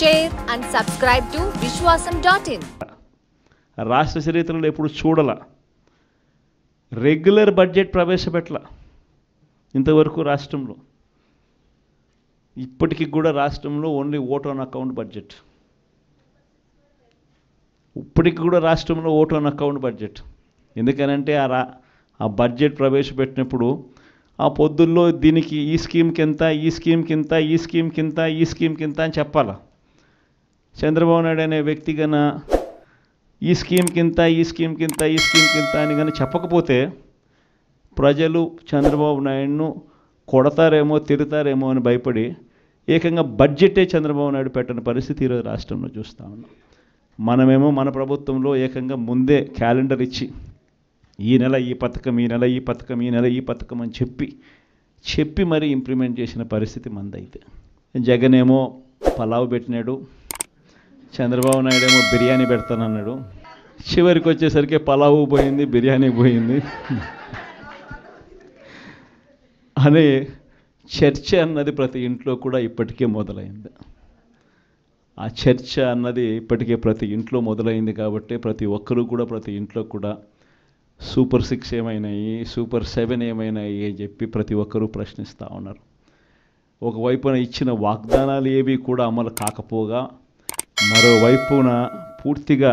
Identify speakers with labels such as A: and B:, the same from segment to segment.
A: share and subscribe to Vishwasam.in.
B: రాష్ట్ర చరిత్రలో ఎప్పుడు చూడాల రెగ్యులర్ బడ్జెట్ ప్రవేశపెట్టల ఇంతవరకు రాష్ట్రంలో. ఇప్పటికి కూడా రాష్ట్రంలో only vote on account budget. ఇప్పటికి కూడా రాష్ట్రంలో ఓట్ ఆన్ అకౌంట్ బడ్జెట్. ఎందుకనంటే ఆ బడ్జెట్ ప్రవేశపెట్టినప్పుడు ఆ పొద్దుల్లో దీనికి ఈ స్కీమ్కి ఎంత, ఈ స్కీమ్కి ఎంత, ఈ స్కీమ్కి ఎంత, ఈ స్కీమ్కి ఎంత అని చెప్పాలా. చంద్రబాబు నాయుడు అనే వ్యక్తి గన ఈ స్కీమ్కి ఇంత, ఈ స్కీమ్కి ఇంత, ఈ స్కీమ్కి ఇంత అని కానీ చెప్పకపోతే ప్రజలు చంద్రబాబు నాయుడును కొడతారేమో, తిడతారేమో అని భయపడి ఏకంగా బడ్జెటే చంద్రబాబు నాయుడు పెట్టని పరిస్థితి ఈరోజు రాష్ట్రంలో చూస్తూ ఉన్నాం. మనమేమో మన ప్రభుత్వంలో ఏకంగా ముందే క్యాలెండర్ ఇచ్చి ఈ నెల ఈ పథకం, ఈ నెల ఈ పథకం, ఈ నెల ఈ పథకం అని చెప్పి మరీ ఇంప్లిమెంట్ చేసిన పరిస్థితి మందైతే. జగన్ ఏమో పలావ్ పెట్టినాడు, చంద్రబాబు నాయుడు ఏమో బిర్యానీ పెడతానన్నాడు. చివరికి వచ్చేసరికి పలావు పోయింది, బిర్యానీ పోయింది అనే చర్చ అన్నది ప్రతి ఇంట్లో కూడా ఇప్పటికే మొదలైంది. ఆ చర్చ అన్నది ఇప్పటికే ప్రతి ఇంట్లో మొదలైంది కాబట్టి ప్రతి ఒక్కరూ కూడా ప్రతి ఇంట్లో కూడా సూపర్ 6 ఏమైనాయి, సూపర్ 7 ఏమైనాయి అని చెప్పి ప్రతి ఒక్కరూ ప్రశ్నిస్తూ ఉన్నారు. ఒకవైపున ఇచ్చిన వాగ్దానాలు ఏవి కూడా అమలు కాకపోగా మరోవైపున పూర్తిగా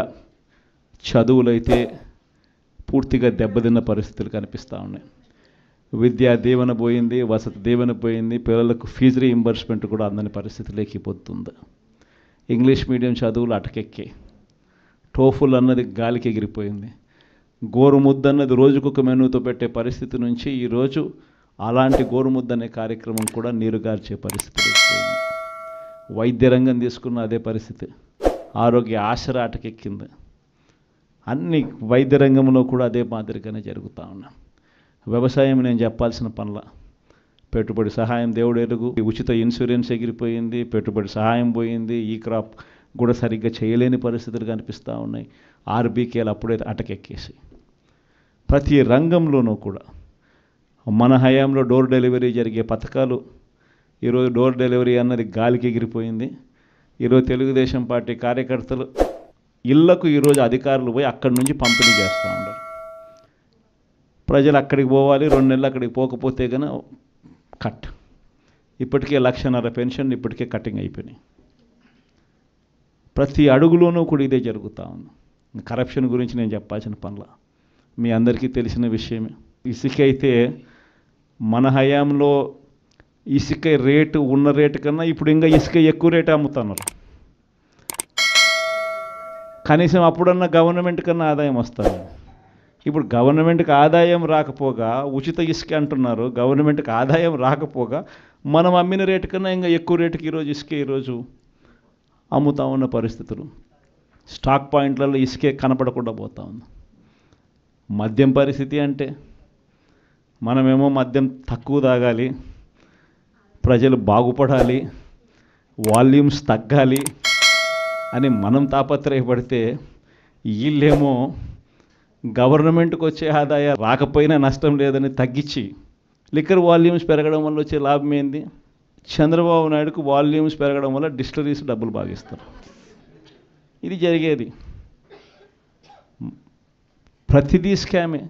B: చదువులైతే పూర్తిగా దెబ్బతిన్న పరిస్థితులు కనిపిస్తూ ఉన్నాయి. విద్యా దీవెన పోయింది, వసతి దీవెన పోయింది, పిల్లలకు ఫీజు రీయింబర్స్మెంట్ కూడా అందని పరిస్థితిలోకి పోతుంది. ఇంగ్లీష్ మీడియం చదువులు అటకెక్కాయి. టోఫుల్ అన్నది గాలికి ఎగిరిపోయింది. గోరుముద్ద అన్నది రోజుకొక మెనూతో పెట్టే పరిస్థితి నుంచి ఈరోజు అలాంటి గోరుముద్ద అనే కార్యక్రమం కూడా నీరుగార్చే పరిస్థితి పోయింది. వైద్య రంగం తీసుకున్న అదే పరిస్థితి. ఆరోగ్య ఆసరా అటకెక్కింది. అన్ని వైద్య రంగంలో కూడా అదే మాదిరిగానే జరుగుతూ ఉన్నాం. వ్యవసాయం నేను చెప్పాల్సిన పనుల పెట్టుబడి సహాయం దేవుడు ఎరుగు, ఉచిత ఇన్సూరెన్స్ ఎగిరిపోయింది, పెట్టుబడి సహాయం పోయింది, ఈ క్రాప్ కూడా సరిగ్గా చేయలేని పరిస్థితులు కనిపిస్తూ ఉన్నాయి. ఆర్బీకేలు అప్పుడే అటకెక్కేసి ప్రతి రంగంలోనూ కూడా మన హయాంలో డోర్ డెలివరీ జరిగే పథకాలు ఈరోజు డోర్ డెలివరీ అన్నది గాలికి ఎగిరిపోయింది. ఈరోజు తెలుగుదేశం పార్టీ కార్యకర్తలు ఇళ్లకు ఈరోజు అధికారులు పోయి అక్కడి నుంచి పంపిణీ చేస్తూ ఉన్నారు. ప్రజలు అక్కడికి పోవాలి, 2 నెలలు అక్కడికి పోకపోతే కనుక కట్. ఇప్పటికే 1,50,000 పెన్షన్ ఇప్పటికే కటింగ్ అయిపోయినాయి. ప్రతి అడుగులోనూ కూడా ఇదే జరుగుతూ ఉంది. కరప్షన్ గురించి నేను చెప్పాల్సిన పనుల మీ అందరికీ తెలిసిన విషయమే. ఇసుక అయితే మన హయాంలో ఇసుక రేటు ఉన్న రేటు కన్నా ఇప్పుడు ఇంకా ఇసుక ఎక్కువ రేటు అమ్ముతున్నారు. కనీసం అప్పుడన్నా గవర్నమెంట్ కన్నా ఆదాయం వస్తుంది. ఇప్పుడు గవర్నమెంట్కి ఆదాయం రాకపోగా ఉచిత ఇసుక అంటున్నారు. గవర్నమెంట్కి ఆదాయం రాకపోగా మనం అమ్మిన రేటు కన్నా ఇంకా ఎక్కువ రేటుకి ఈరోజు ఇసుక ఈరోజు అమ్ముతా ఉన్న పరిస్థితులు. స్టాక్ పాయింట్లలో ఇసుకే కనపడకుండా పోతా ఉంది. మద్యం పరిస్థితి అంటే మనమేమో మద్యం తక్కువ తాగాలి, ప్రజలు బాగుపడాలి, వాల్యూమ్స్ తగ్గాలి అని మనం తాపత్రయపడితే వీళ్ళేమో గవర్నమెంట్కి వచ్చే ఆదాయం రాకపోయినా నష్టం లేదని తగ్గించి లిక్కర్ వాల్యూమ్స్ పెరగడం వల్ల వచ్చే లాభం ఏంది? చంద్రబాబు నాయుడుకు వాల్యూమ్స్ పెరగడం వల్ల డిస్టిలరీస్ డబ్బులు భాగిస్తారు. ఇది జరిగేది. ప్రతిదీ స్కామే.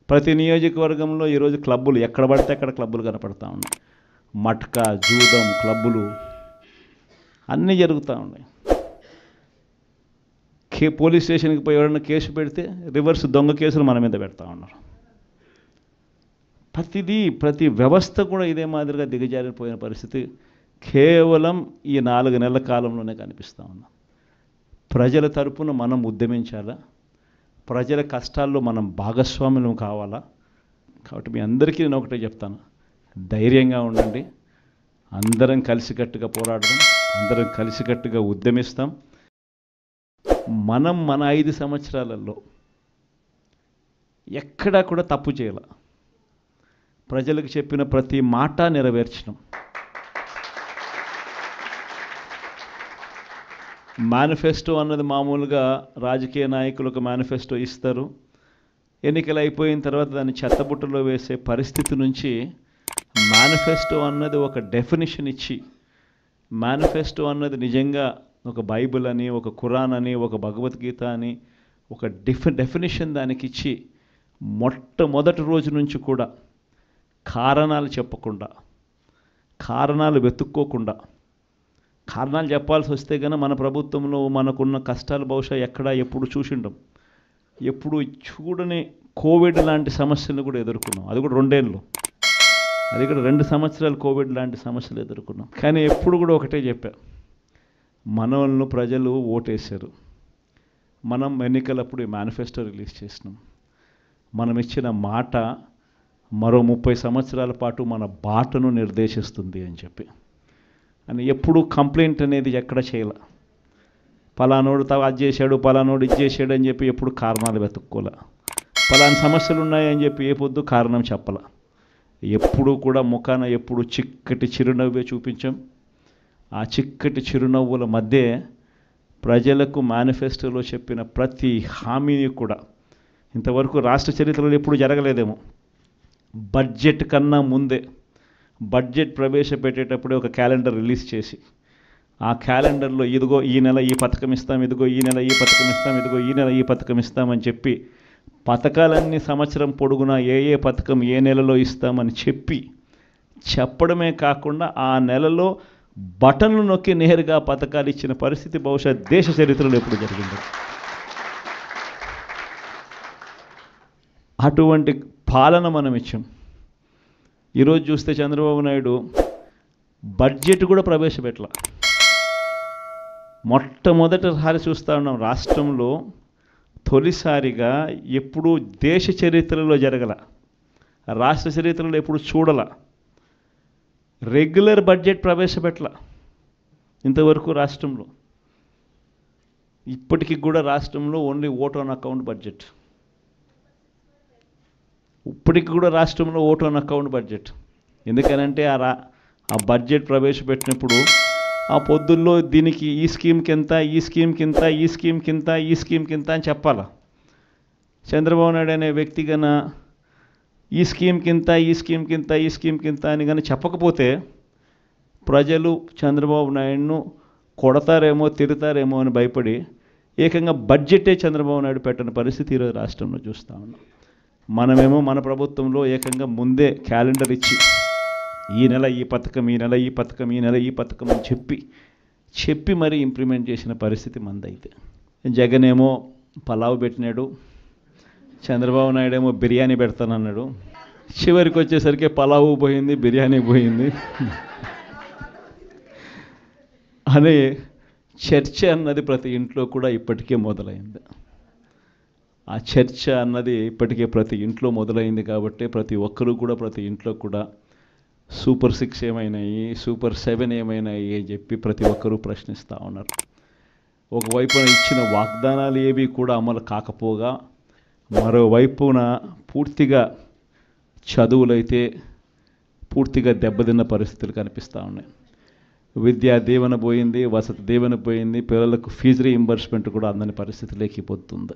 B: ప్రతి నియోజకవర్గంలో ఈరోజు క్లబ్బులు ఎక్కడ పడితే అక్కడ క్లబ్బులు కనపడతా ఉన్నాయి. మట్కా, జూదం క్లబ్బులు అన్నీ జరుగుతూ ఉన్నాయి. పోలీస్ స్టేషన్కి పోయి ఎవరైనా కేసు పెడితే రివర్స్ దొంగ కేసులు మన మీద పెడతా ఉన్నారు. ప్రతి వ్యవస్థ కూడా ఇదే మాదిరిగా దిగజారిపోయిన పరిస్థితి కేవలం ఈ 4 నెలల కాలంలోనే కనిపిస్తూ ఉన్నాం. ప్రజల తరపున మనం ఉద్యమించాలా, ప్రజల కష్టాల్లో మనం భాగస్వాములం కావాలా. కాబట్టి మీ అందరికీ నేను ఒకటే చెప్తాను, ధైర్యంగా ఉండండి. అందరం కలిసికట్టుగా పోరాడదాం, అందరం కలిసికట్టుగా ఉద్యమిస్తాం. మనం మన 5 సంవత్సరాలలో ఎక్కడా కూడా తప్పు చేయాల. ప్రజలకు చెప్పిన ప్రతి మాట నెరవేర్చడం. మేనిఫెస్టో అన్నది మామూలుగా రాజకీయ నాయకులకు మేనిఫెస్టో ఇస్తారు. ఎన్నికలు అయిపోయిన తర్వాత దాన్ని చెత్తబుట్టలో వేసే పరిస్థితి నుంచి మేనిఫెస్టో అన్నది ఒక డెఫినిషన్ ఇచ్చి మేనిఫెస్టో అన్నది నిజంగా ఒక బైబిల్ అని, ఒక ఖురాన్ అని, ఒక భగవద్గీత అని ఒక డెఫినిషన్ దానికి ఇచ్చి మొట్టమొదటి రోజు నుంచి కూడా కారణాలు చెప్పకుండా, కారణాలు వెతుక్కోకుండా, కారణాలు చెప్పాల్సి వస్తే కనుక మన ప్రభుత్వంలో మనకున్న కష్టాలు బహుశా ఎక్కడ ఎప్పుడు చూసిండం. ఎప్పుడు చూడని కోవిడ్ లాంటి సమస్యలను కూడా ఎదుర్కొన్నాం. అది కూడా 2 ఏళ్ళు, అది కూడా 2 సంవత్సరాలు కోవిడ్ లాంటి సమస్యలు ఎదుర్కొన్నాం. కానీ ఎప్పుడు కూడా ఒకటే చెప్పా, మనల్ని ప్రజలు ఓటేశారు. మనం ఎన్నికలప్పుడు మేనిఫెస్టో రిలీజ్ చేసినాం. మనం ఇచ్చిన మాట మరో 30 సంవత్సరాల పాటు మన బాటను నిర్దేశిస్తుంది అని చెప్పి. అని ఎప్పుడు కంప్లైంట్ అనేది ఎక్కడ చేయాల. పలానోడు అది చేశాడు, పలానోడు ఇది చేశాడు అని చెప్పి ఎప్పుడు కారణాలు వెతుక్కోలే. పలానా సమస్యలు ఉన్నాయని చెప్పి ఏ పొద్దు కారణం చెప్పాల. ఎప్పుడు కూడా ముఖాన ఎప్పుడు చిక్కటి చిరునవ్వే చూపించాం. ఆ చిక్కటి చిరునవ్వుల మధ్య ప్రజలకు మేనిఫెస్టోలో చెప్పిన ప్రతి హామీని కూడా ఇంతవరకు రాష్ట్ర చరిత్రలో ఎప్పుడు జరగలేదేమో. బడ్జెట్ కన్నా ముందే బడ్జెట్ ప్రవేశపెట్టేటప్పుడే ఒక క్యాలెండర్ రిలీజ్ చేసి ఆ క్యాలెండర్లో ఇదిగో ఈ నెల ఈ పథకం ఇస్తాం, ఇదిగో ఈ నెల ఈ పథకం ఇస్తాం, ఇదిగో ఈ నెల ఈ పథకం ఇస్తామని చెప్పి పథకాలన్నీ సంవత్సరం పొడుగునా ఏ పథకం ఏ నెలలో ఇస్తామని చెప్పడమే కాకుండా ఆ నెలలో బటన్లు నొక్కి నేరుగా పథకాలు ఇచ్చిన పరిస్థితి బహుశా దేశ చరిత్రలో ఎప్పుడు జరిగింది. అటువంటి పాలన మనం ఇచ్చాం. ఈరోజు చూస్తే చంద్రబాబు నాయుడు బడ్జెట్ కూడా ప్రవేశపెట్టల. మొట్టమొదటిసారి చూస్తూ ఉన్నాం రాష్ట్రంలో, తొలిసారిగా ఎప్పుడు దేశ చరిత్రలో జరగల, రాష్ట్ర చరిత్రలో ఎప్పుడు చూడల రెగ్యులర్ బడ్జెట్ ప్రవేశపెట్టల ఇంతవరకు రాష్ట్రంలో. ఇప్పటికి కూడా రాష్ట్రంలో only vote on account budget. ఇప్పటికి కూడా రాష్ట్రంలో ఓట్ ఆన్ అకౌంట్ బడ్జెట్. ఎందుకనంటే ఆ బడ్జెట్ ప్రవేశపెట్టినప్పుడు ఆ పొద్దుల్లో దీనికి ఈ స్కీమ్కి ఎంత, ఈ స్కీమ్కి ఎంత, ఈ స్కీమ్కి ఎంత, ఈ స్కీమ్కి ఎంత అని చెప్పాలా. చంద్రబాబు నాయుడు అనే వ్యక్తి గన ఈ స్కీమ్కి ఇంత, ఈ స్కీమ్కి ఇంత, ఈ స్కీమ్కి ఇంత అని కానీ చెప్పకపోతే ప్రజలు చంద్రబాబు నాయుడును కొడతారేమో, తిడతారేమో అని భయపడి ఏకంగా బడ్జెటే చంద్రబాబు నాయుడు పెట్టిన పరిస్థితి ఈరోజు రాష్ట్రంలో చూస్తూ ఉన్నాం. మనమేమో మన ప్రభుత్వంలో ఏకంగా ముందే క్యాలెండర్ ఇచ్చి ఈ నెల ఈ పథకం, ఈ నెల ఈ పథకం, ఈ నెల ఈ పథకం అని చెప్పి మరీ ఇంప్లిమెంట్ చేసిన పరిస్థితి మందైతే. జగన్ ఏమో పలావ్ పెట్టినాడు, చంద్రబాబు నాయుడు ఏమో బిర్యానీ పెడతానన్నాడు. చివరికి వచ్చేసరికి పలావు పోయింది, బిర్యానీ పోయింది అనే చర్చ అన్నది ప్రతి ఇంట్లో కూడా ఇప్పటికే మొదలైంది. ఆ చర్చ అన్నది ఇప్పటికే ప్రతి ఇంట్లో మొదలైంది కాబట్టి ప్రతి ఒక్కరూ కూడా ప్రతి ఇంట్లో కూడా సూపర్ 6 ఏమైనాయి, సూపర్ 7 ఏమైనాయి అని చెప్పి ప్రతి ఒక్కరూ ప్రశ్నిస్తూ ఉన్నారు. ఒకవైపున ఇచ్చిన వాగ్దానాలు ఏవి కూడా అమలు కాకపోగా, మరోవైపున పూర్తిగా చదువులైతే పూర్తిగా దెబ్బతిన్న పరిస్థితులు కనిపిస్తూ ఉన్నాయి. విద్యా దీవెన పోయింది, వసతి దీవెన పోయింది, పిల్లలకు ఫీజు రీయింబర్స్మెంట్ కూడా అందని పరిస్థితిలోకి పోతుంది.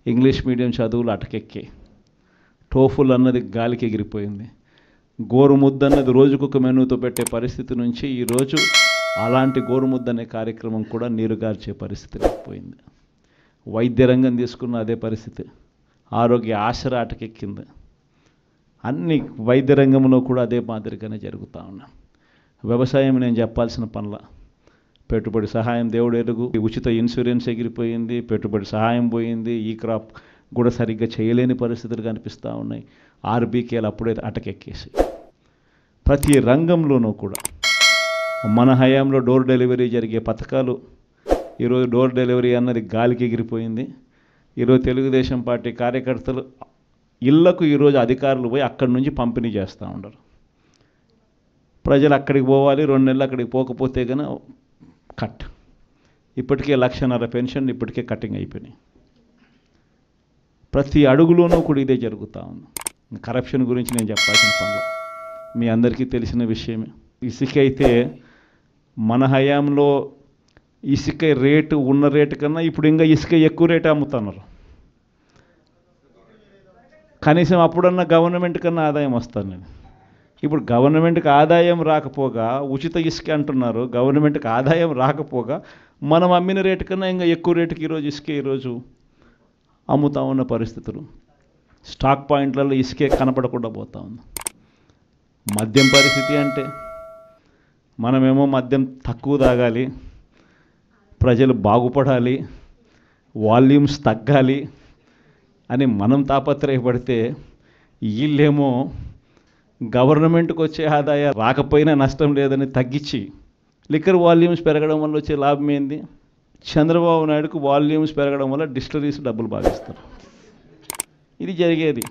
B: ఇంగ్లీష్ మీడియం చదువులు అటకెక్కి, టోఫుల్ అన్నది గాలికి ఎగిరిపోయింది. గోరుముద్ద అన్నది రోజుకొక మెనూతో పెట్టే పరిస్థితి నుంచి ఈరోజు అలాంటి గోరుముద్ద అనే కార్యక్రమం కూడా నీరుగార్చే పరిస్థితి లేకపోయింది. వైద్య రంగం తీసుకున్న అదే పరిస్థితి, ఆరోగ్య ఆసరా అటకెక్కింది. అన్ని వైద్య రంగంలో కూడా అదే మాదిరిగానే జరుగుతూ ఉన్నాయి. వ్యవసాయం నేను చెప్పాల్సిన పనుల, పెట్టుబడి సహాయం దేవుడు ఎరుగు, ఉచిత ఇన్సూరెన్స్ ఎగిరిపోయింది, పెట్టుబడి సహాయం పోయింది, ఈ క్రాప్ కూడా సరిగ్గా చేయలేని పరిస్థితులు కనిపిస్తూ ఉన్నాయి. ఆర్బీకేలు అప్పుడే అటకెక్కేసి ప్రతి రంగంలోనూ కూడా మన హయాంలో డోర్ డెలివరీ జరిగే పథకాలు ఈరోజు డోర్ డెలివరీ అన్నది గాలికి ఎగిరిపోయింది. ఈరోజు తెలుగుదేశం పార్టీ కార్యకర్తలు ఇళ్లకు ఈరోజు అధికారులు పోయి అక్కడి నుంచి పంపిణీ చేస్తూ ఉండరు. ప్రజలు అక్కడికి పోవాలి, 2 నెలలు అక్కడికి పోకపోతే కనుక కట్. ఇప్పటికే 1,50,000 పెన్షన్ ఇప్పటికే కటింగ్ అయిపోయినాయి. ప్రతి అడుగులోనూ కూడా ఇదే జరుగుతూ ఉంది. కరప్షన్ గురించి నేను చెప్పాల్సిన పనులు మీ అందరికీ తెలిసిన విషయమే. ఇసుక అయితే మన హయాంలో ఇసుక రేటు ఉన్న రేటు కన్నా ఇప్పుడు ఇంకా ఇసుక ఎక్కువ రేటు అమ్ముతున్నారు. కనీసం అప్పుడన్నా గవర్నమెంట్ కన్నా ఆదాయం వస్తాను నేను. ఇప్పుడు గవర్నమెంట్కి ఆదాయం రాకపోగా ఉచిత ఇసుక అంటున్నారు, గవర్నమెంట్కి ఆదాయం రాకపోగా మనం అమ్మిన రేటు కన్నా ఇంకా ఎక్కువ రేటుకి ఈరోజు అమ్ముతా ఉన్న పరిస్థితులు. స్టాక్ పాయింట్లలో ఇసుకే కనపడకుండా పోతా ఉంది. మద్యం పరిస్థితి అంటే మనమేమో మద్యం తక్కువ తాగాలి, ప్రజలు బాగుపడాలి, వాల్యూమ్స్ తగ్గాలి అని మనం తాపత్రయపడితే వీళ్ళేమో గవర్నమెంట్కి వచ్చే ఆదాయం రాకపోయినా నష్టం లేదని తగ్గించి లిక్కర్ వాల్యూమ్స్ పెరగడం వల్ల వచ్చే లాభం ఏంది? చంద్రబాబు నాయుడుకు వాల్యూమ్స్ పెరగడం వల్ల డిస్టిలరీస్ డబ్బులు భావిస్తారు. ఇది జరిగేది.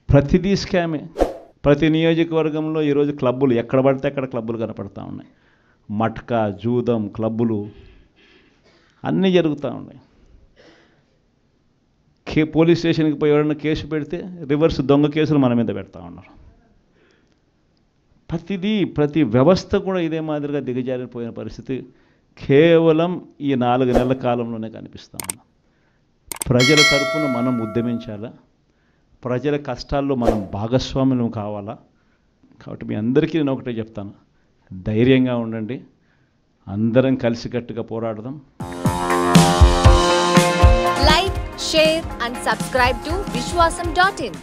B: ప్రతిదీ స్కామే. ప్రతి నియోజకవర్గంలో ఈరోజు క్లబ్బులు ఎక్కడ పడితే అక్కడ క్లబ్బులు కనపడతా ఉన్నాయి. మట్కా, జూదం క్లబ్బులు అన్నీ జరుగుతూ ఉన్నాయి. పోలీస్ స్టేషన్కి పోయి ఎవరైనా కేసు పెడితే రివర్స్ దొంగ కేసులు మన మీద పెడతా ఉన్నారు. ప్రతి వ్యవస్థ కూడా ఇదే మాదిరిగా దిగజారిపోయిన పరిస్థితి కేవలం ఈ 4 నెలల కాలంలోనే కనిపిస్తూ ఉన్నాం. ప్రజల తరపున మనం ఉద్యమించాలా, ప్రజల కష్టాల్లో మనం భాగస్వాములం కావాలా. కాబట్టి మీ అందరికీ నేను ఒకటే చెప్తాను, ధైర్యంగా ఉండండి, అందరం కలిసికట్టుగా పోరాడదాం.
A: Like, share and subscribe to Vishwasam.in.